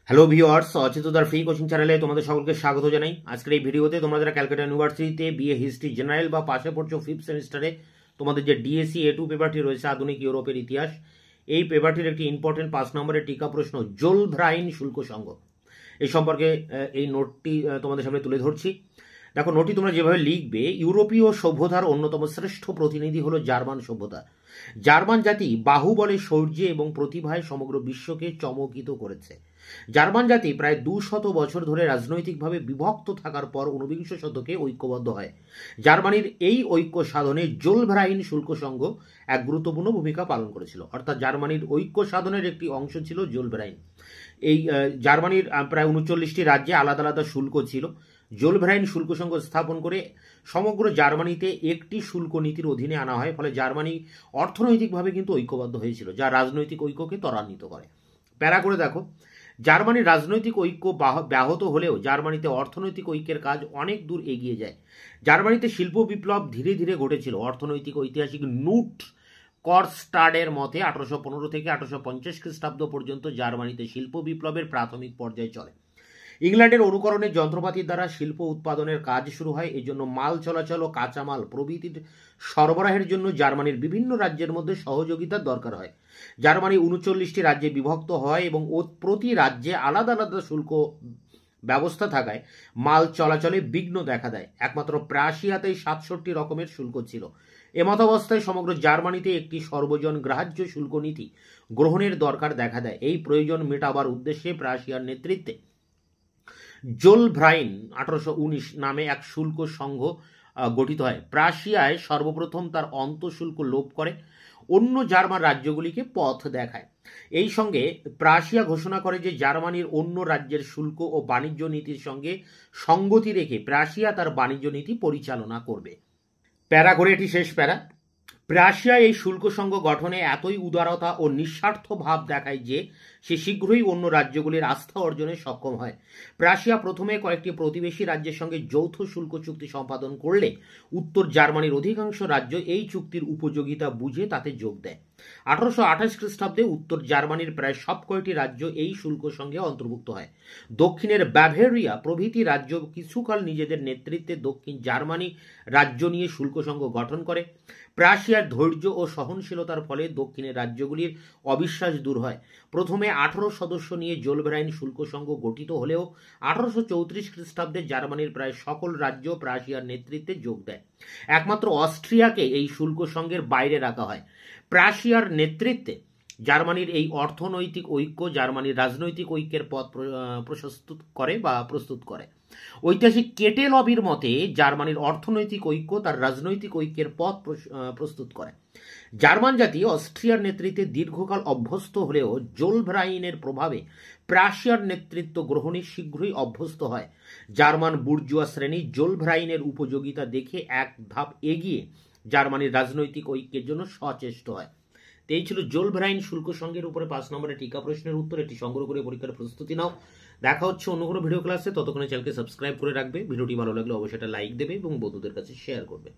Hello viewers, অচিন্তদার free coaching চ্যানেলে তোমাদের সকলকে স্বাগত জানাই। আজকের এই ভিডিওতে তোমরা যারা ক্যালকাটা ইউনিভার্সিটিতে বিএ হিস্ট্রি জেনারেল বা পাশে পড়ছো ফিফথ সেমিস্টারে, তোমাদের যে ডিএসসি A2 পেপারটি রয়েছে আধুনিক ইউরোপের ইতিহাস, এই পেপারটির একটি ইম্পর্টেন্ট 5 নম্বরের টিকা প্রশ্ন জোলভ্রাইন শুল্ক সংঘ, এই সম্পর্কে এই নোটটি তোমাদের সামনে তুলে ধরছি। দেখো, নোটটি তোমরা যেভাবে লিখবে, ইউরোপীয় সভ্যতার অন্যতম শ্রেষ্ঠ প্রতিনিধি হলো জার্মান সভ্যতা। জার্মান জাতি বাহুবলে, শৌর্যে এবং প্রতিভায় সমগ্র বিশ্বকে চমকিত করেছে। জার্মান জাতি প্রায় 200 বছর ধরে রাজনৈতিকভাবে বিভক্ত থাকার পর 19 শতকে ঐক্যবদ্ধ হয়। জার্মানির এই ঐক্য সাধনে জোলভ্রাইন শুল্ক সংঘ এক গুরুত্বপূর্ণ ভূমিকা পালন করেছিল। অর্থাৎ জার্মানির ঐক্য সাধনের একটি অংশ ছিল জোলভ্রাইন। এই জার্মানির প্রায় 39টি রাজ্যে আলাদা আলাদা শুল্ক ছিল। জোলভ্রাইন শুল্ক সংঘ স্থাপন করে সমগ্র জার্মানিতে একটি শুল্ক নীতির অধীনে আনা হয়। ফলে জার্মানি অর্থনৈতিকভাবে কিন্তু ঐক্যবদ্ধ হয়েছিল, যা রাজনৈতিক ঐক্যকে ত্বরান্বিত করে। প্যারা করে দেখো, জার্মানির রাজনৈতিক ঐক্য ব্যাহত হলেও জার্মানিতে অর্থনৈতিক ঐক্যের কাজ অনেক দূর এগিয়ে যায়। জার্মানিতে শিল্প বিপ্লব ধীরে ধীরে ঘটেছিল। অর্থনৈতিক ঐতিহাসিক নুট করস্টাডের মতে 1815 থেকে 1850 খ্রিস্টাব্দ পর্যন্ত জার্মানিতে শিল্প বিপ্লবের প্রাথমিক পর্যায়ে চলে। ইংল্যান্ডের অনুকরণে যন্ত্রপাতির দ্বারা শিল্প উৎপাদনের কাজ শুরু হয়। এই জন্য মাল চলাচল ও কাঁচামাল প্রভৃতির সরবরাহের জন্য জার্মানির বিভিন্ন রাজ্যের মধ্যে সহযোগিতার দরকার হয়। জার্মানি 39টি রাজ্যে বিভক্ত হয় এবং প্রতি রাজ্যে আলাদা আলাদা শুল্ক ব্যবস্থা থাকায় মাল চলাচলে বিঘ্ন দেখা দেয়। একমাত্র প্রাশিয়াতেই 67 রকমের শুল্ক ছিল। এমতাবস্থায় সমগ্র জার্মানিতে একটি সর্বজন গ্রাহ্য শুল্ক নীতি গ্রহণের দরকার দেখা দেয়। এই প্রয়োজন মেটাবার উদ্দেশ্যে প্রাশিয়ার নেতৃত্বে জোলভ্রাইন 1819 নামে এক শুল্ক সংঘ গঠিত হয়। প্রাশিয়ায় সর্বপ্রথম তার অন্তঃশুল্ক লোপ করে অন্য জার্মান রাজ্যগুলিকে পথ দেখায়। এই সঙ্গে প্রাশিয়া ঘোষণা করে যে জার্মানির অন্য রাজ্যের শুল্ক ও বাণিজ্য নীতির সঙ্গে সঙ্গতি রেখে প্রাশিয়া তার বাণিজ্য নীতি পরিচালনা করবে। প্যারা করে এটি শেষ প্যারা। প্রাশিয়া এই শুল্ক সংঘ গঠনে এতই উদারতা ও নিঃস্বার্থ ভাব দেখায় যে সে শীঘ্রই অন্য রাজ্যগুলির আস্থা অর্জনে সক্ষম হয়। প্রাশিয়া প্রথমে কয়েকটি প্রতিবেশী রাজ্যের সঙ্গে যৌথ শুল্ক চুক্তি সম্পাদন করলে উত্তর জার্মানির অধিকাংশ রাজ্য এই চুক্তির উপযোগিতা বুঝে তাতে যোগ দেয়। 1828 খ্রিস্টাব্দে উত্তর জার্মানির প্রায় সব কয়টি রাজ্য এই শুল্ক সঙ্গে অন্তর্ভুক্ত হয়। দক্ষিণের বাভেরিয়া প্রভৃতি রাজ্য কিছুকাল নিজেদের নেতৃত্বে দক্ষিণ জার্মানি রাজ্য নিয়ে শুল্ক সংঘ গঠন করে। প্রাশিয়ার ধৈর্য ও সহনশীলতার ফলে দক্ষিণের রাজ্যগুলির অবিশ্বাস দূর হয়। প্রথমে 18 সদস্য নিয়ে জোলভ্রাইন শুল্ক সংঘ গঠিত হলেও 1834 খ্রিস্টাব্দে জার্মানির প্রায় সকল রাজ্য প্রাশিয়ার নেতৃত্বে যোগ দেয়। একমাত্র অস্ট্রিয়াকে এই শুল্ক সংঘের বাইরে রাখা হয়। প্রাশিয়ার নেতৃত্বে জার্মানির এই অর্থনৈতিক ঐক্য জার্মানির রাজনৈতিক ঐক্যের পথ প্রস্তুত করে। ঐতিহাসিক কেটে লবির মতে জার্মানির অর্থনৈতিক ঐক্য তার রাজনৈতিক ঐক্যের পথ প্রস্তুত করে। জার্মান জাতি অস্ট্রিয়ার নেতৃত্বে দীর্ঘকাল অভ্যস্ত হলেও জোলভ্রাইনের প্রভাবে প্রাশিয়ার নেতৃত্ব গ্রহণে শীঘ্রই অভ্যস্ত হয়। জার্মান বুর্জুয়া শ্রেণী জোলভ্রাইনের উপযোগিতা দেখে এক ধাপ এগিয়ে জার্মানির রাজনৈতিক ঐক্যের জন্য সচেষ্ট হয়। এই ছিল জোলভ্রাইন শুল্ক সংঘের উপরে 5 নম্বরের টিকা প্রশ্নের উত্তর। এটি সংগ্রহ করে পরীক্ষার প্রস্তুতি নাও। দেখা হচ্ছে অন্য কোনো ভিডিও ক্লাসে। ততক্ষণে চ্যানেলকে সাবস্ক্রাইব করে রাখবে। ভিডিওটি ভালো লাগলে অবশ্যই একটা লাইক দেবে এবং বন্ধুদের কাছে শেয়ার করবে।